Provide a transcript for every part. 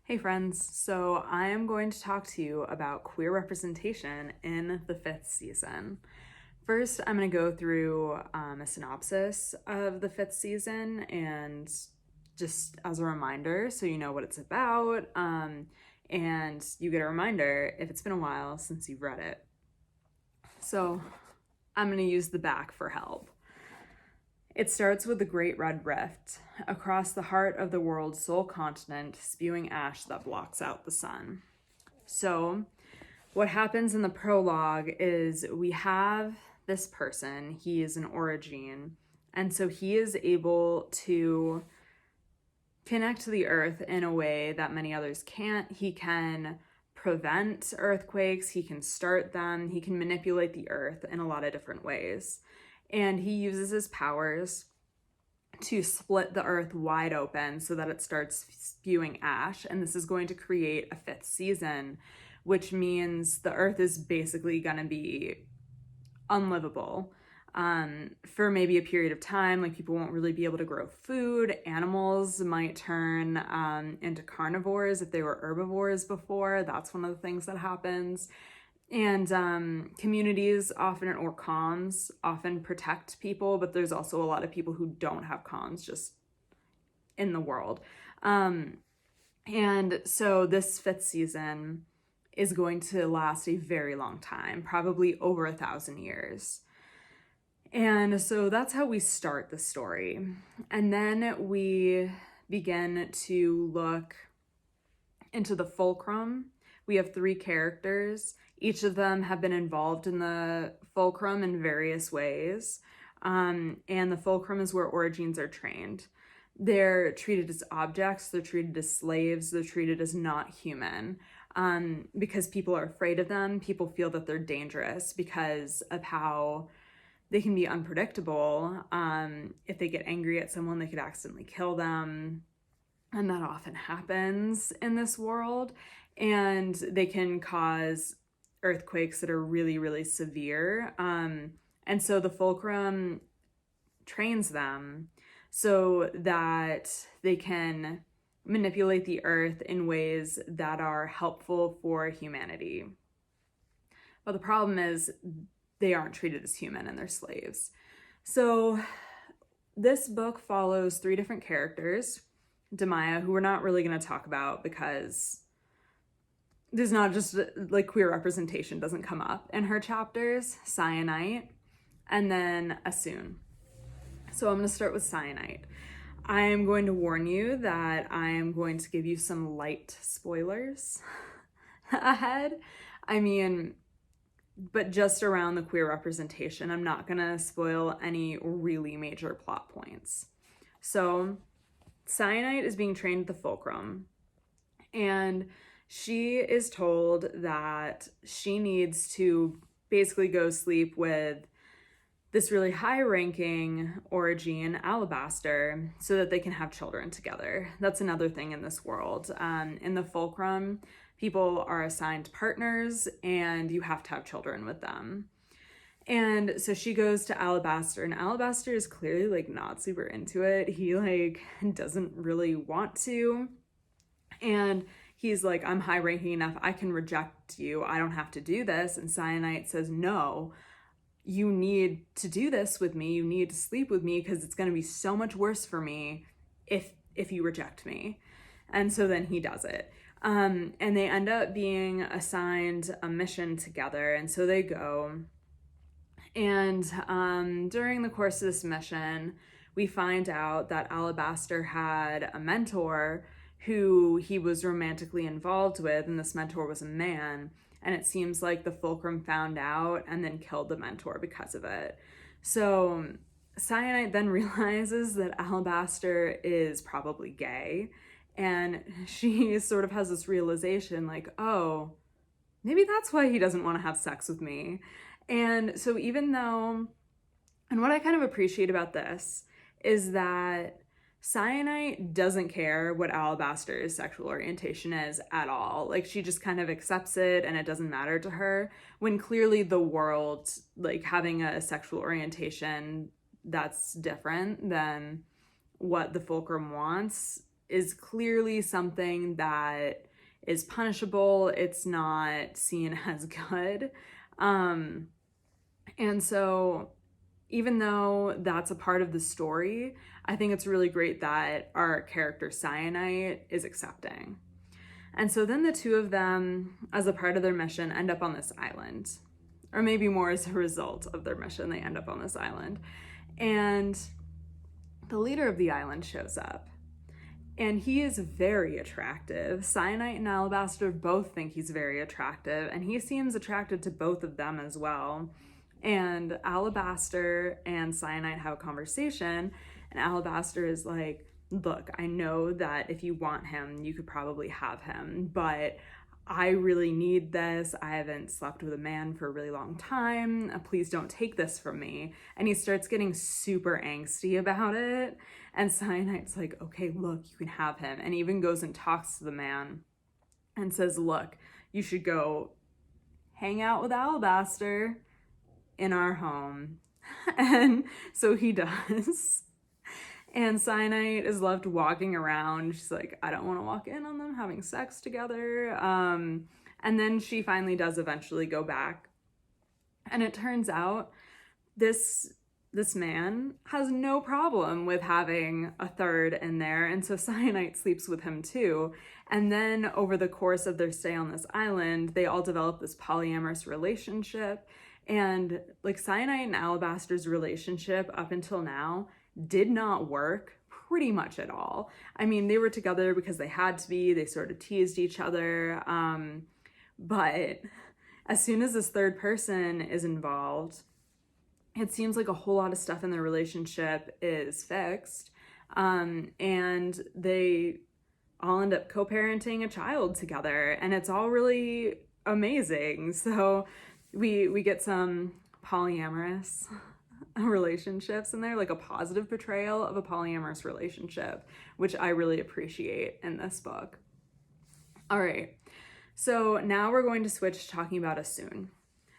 Hey friends, so I am going to talk to you about queer representation in the fifth season. First, I'm going to go through a synopsis of the fifth season and just as a reminder so you know what it's about, and you get a reminder if it's been a while since you've read it. So I'm going to use the back for help. It starts with the Great Red Rift, across the heart of the world's sole continent, spewing ash that blocks out the sun. So, what happens in the prologue is we have this person, he is an origin, and so he is able to connect to the earth in a way that many others can't. He can prevent earthquakes, he can start them, he can manipulate the earth in a lot of different ways. And he uses his powers to split the earth wide open so that it starts spewing ash. And this is going to create a fifth season, which means the earth is basically going to be unlivable for maybe a period of time. Like, people won't really be able to grow food. Animals might turn into carnivores if they were herbivores before. That's one of the things that happens. And communities often, or comms, often protect people, but there's also a lot of people who don't have comms just in the world. And so this fifth season is going to last a very long time, probably over 1,000 years. And so that's how we start the story. And then we begin to look into the fulcrum. We have 3 characters. Each of them have been involved in the fulcrum in various ways. And the fulcrum is where origins are trained. They're treated as objects, they're treated as slaves, they're treated as not human. Because people are afraid of them, people feel that they're dangerous because of how they can be unpredictable. If they get angry at someone, they could accidentally kill them. And that often happens in this world. And they can cause earthquakes that are really, really severe. And so the fulcrum trains them so that they can manipulate the earth in ways that are helpful for humanity. But the problem is they aren't treated as human and they're slaves. So this book follows 3 different characters. Demaya, who we're not really going to talk about because there's not just like queer representation doesn't come up in her chapters. Cyanite, and then Asun. So I'm going to start with Cyanite. I am going to warn you that I am going to give you some light spoilers ahead. I mean, but just around the queer representation. I'm not going to spoil any really major plot points. So Cyanite is being trained at the fulcrum, and she is told that she needs to basically go sleep with this really high-ranking origin, Alabaster, so that they can have children together. That's another thing in this world. In the fulcrum, people are assigned partners, and you have to have children with them. And so she goes to Alabaster, and Alabaster is clearly like not super into it. He like doesn't really want to. And he's like, I'm high ranking enough, I can reject you, I don't have to do this. And Cyanite says, no, you need to do this with me, you need to sleep with me, because it's going to be so much worse for me if you reject me. And so then he does it. And they end up being assigned a mission together, and so they go. And during the course of this mission, we find out that Alabaster had a mentor who he was romantically involved with, and this mentor was a man. And it seems like the fulcrum found out and then killed the mentor because of it. So Cyanite then realizes that Alabaster is probably gay, and she sort of has this realization like, oh, maybe that's why he doesn't want to have sex with me. And so even though, and what I kind of appreciate about this is that Cyanite doesn't care what Alabaster's sexual orientation is at all. Like, she just kind of accepts it and it doesn't matter to her, when clearly the world, like, having a sexual orientation that's different than what the fulcrum wants, is clearly something that is punishable. It's not seen as good. And so even though that's a part of the story, I think it's really great that our character Cyanide is accepting. And so then the two of them, as a part of their mission, end up on this island. Or maybe more as a result of their mission, they end up on this island. And the leader of the island shows up. And he is very attractive. Cyanide and Alabaster both think he's very attractive, and he seems attracted to both of them as well. And Alabaster and Cyanide have a conversation, and Alabaster is like, look, I know that if you want him, you could probably have him, but I really need this. I haven't slept with a man for a really long time. Please don't take this from me. And he starts getting super angsty about it. And Cyanide's like, okay, look, you can have him. And even goes and talks to the man and says, look, you should go hang out with Alabaster in our home. And so he does. And Cyanide is left walking around. She's like, I don't want to walk in on them having sex together. And then she finally does eventually go back. And it turns out this man has no problem with having a third in there. And so Cyanide sleeps with him too. And then over the course of their stay on this island, they all develop this polyamorous relationship. And like Cyanide and Alabaster's relationship up until now did not work pretty much at all. I mean, they were together because they had to be. They sort of teased each other. But as soon as this third person is involved, it seems like a whole lot of stuff in their relationship is fixed. And they all end up co-parenting a child together, and it's all really amazing. So we get some polyamorous relationships in there, like a positive portrayal of a polyamorous relationship, which I really appreciate in this book. All right, so now we're going to switch to talking about Asun.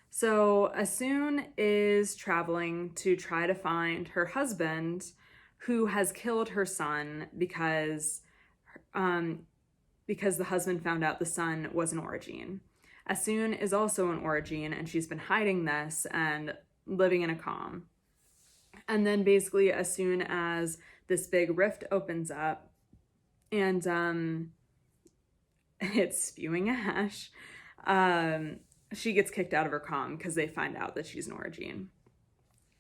So Asun is traveling to try to find her husband, who has killed her son because the husband found out the son was an Origine. Asun is also an Origine, and she's been hiding this and living in a calm. And then basically as soon as this big rift opens up and it's spewing ash, she gets kicked out of her calm because they find out that she's an Origine.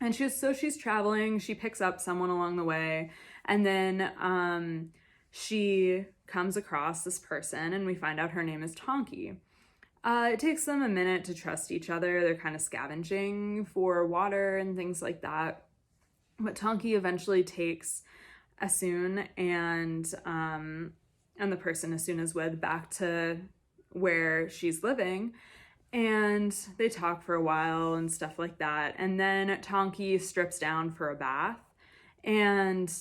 And she's traveling, she picks up someone along the way, and then she comes across this person, and we find out her name is Tonki. It takes them a minute to trust each other. They're kind of scavenging for water and things like that. But Tonki eventually takes Asun and the person Asun is with back to where she's living, and they talk for a while and stuff like that. And then Tonki strips down for a bath and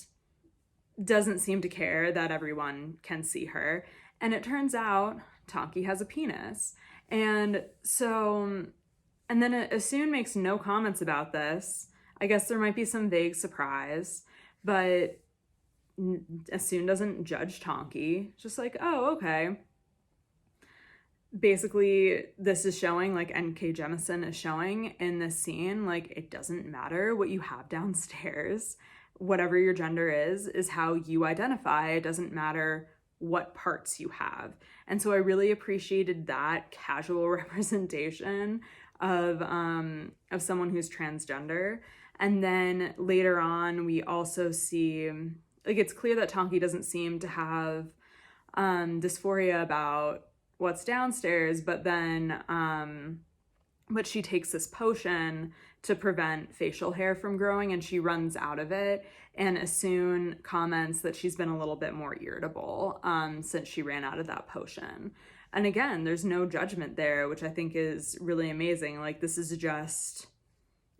doesn't seem to care that everyone can see her. And it turns out Tonki has a penis. And so, and then Asun makes no comments about this. I guess there might be some vague surprise, but Asun doesn't judge Tonki. Just like, oh, okay. Basically, this is showing, like NK Jemisin is showing in this scene, like it doesn't matter what you have downstairs. Whatever your gender is how you identify. It doesn't matter what parts you have. And so I really appreciated that casual representation of someone who's transgender. And then later on, we also see, like, it's clear that Tonki doesn't seem to have dysphoria about what's downstairs, but then, but she takes this potion to prevent facial hair from growing, and she runs out of it. And Asun comments that she's been a little bit more irritable since she ran out of that potion. And again, there's no judgment there, which I think is really amazing. Like, this is just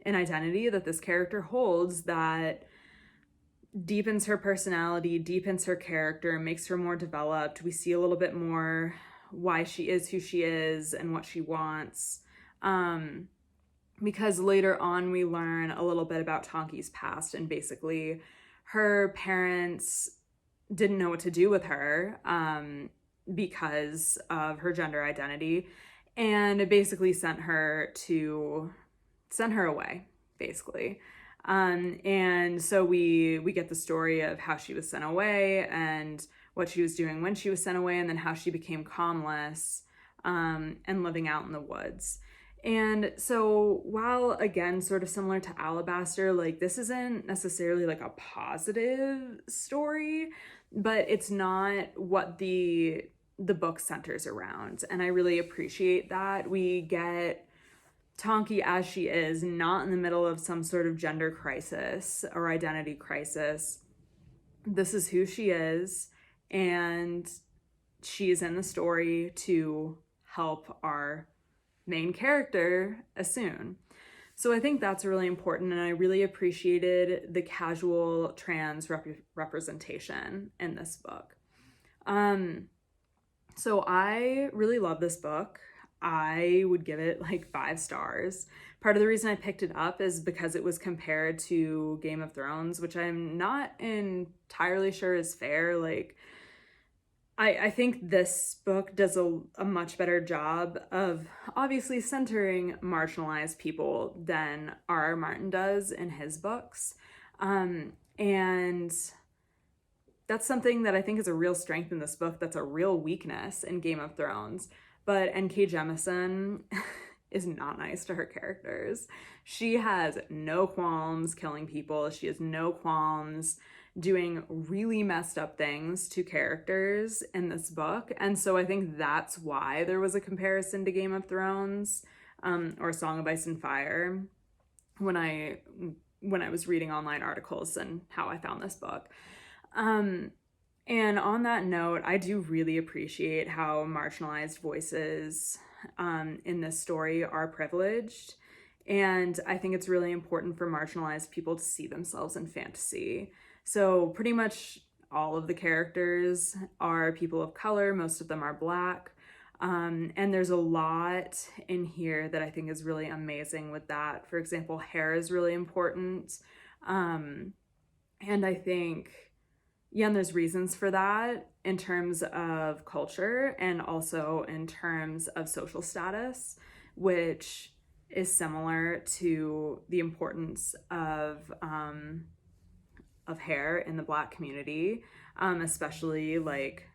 an identity that this character holds that deepens her personality, deepens her character, makes her more developed. We see a little bit more why she is who she is and what she wants. Because later on we learn a little bit about Tonki's past, and basically her parents didn't know what to do with her because of her gender identity, and it basically sent her away, basically. And so we get the story of how she was sent away and what she was doing when she was sent away, and then how she became comless and living out in the woods. And so while, again, sort of similar to Alabaster, like this isn't necessarily like a positive story, but it's not what the book centers around. And I really appreciate that. We get Tonki as she is, not in the middle of some sort of gender crisis or identity crisis. This is who she is, and she's in the story to help our main character, Asun. So I think that's really important, and I really appreciated the casual trans representation in this book. So I really love this book. I would give it like 5 stars. Part of the reason I picked it up is because it was compared to Game of Thrones, which I'm not entirely sure is fair. Like, I think this book does a much better job of obviously centering marginalized people than R.R. Martin does in his books. And that's something that I think is a real strength in this book. That's a real weakness in Game of Thrones. But N.K. Jemisin is not nice to her characters. She has no qualms killing people. She has no qualms doing really messed up things to characters in this book. And so I think that's why there was a comparison to Game of Thrones or Song of Ice and Fire when I was reading online articles and how I found this book. And on that note, I do really appreciate how marginalized voices in this story are privileged. And I think it's really important for marginalized people to see themselves in fantasy. So pretty much all of the characters are people of color. Most of them are Black. And there's a lot in here that I think is really amazing with that. For example, hair is really important. And I think, yeah, and there's reasons for that in terms of culture and also in terms of social status, which is similar to the importance of hair in the Black community, especially like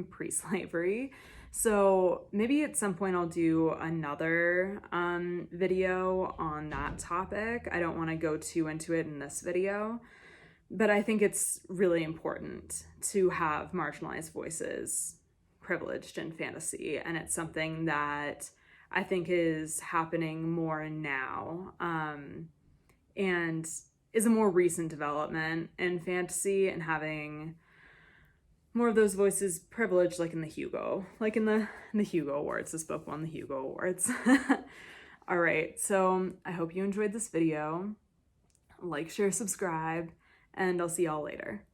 pre-slavery. So maybe at some point I'll do another video on that topic. I don't want to go too into it in this video, but I think it's really important to have marginalized voices privileged in fantasy, and it's something that I think is happening more now, and is a more recent development in fantasy, and having more of those voices privileged, like in the Hugo, like in the Hugo Awards. This book won the Hugo Awards. All right, so I hope you enjoyed this video. Like, share, subscribe, and I'll see y'all later.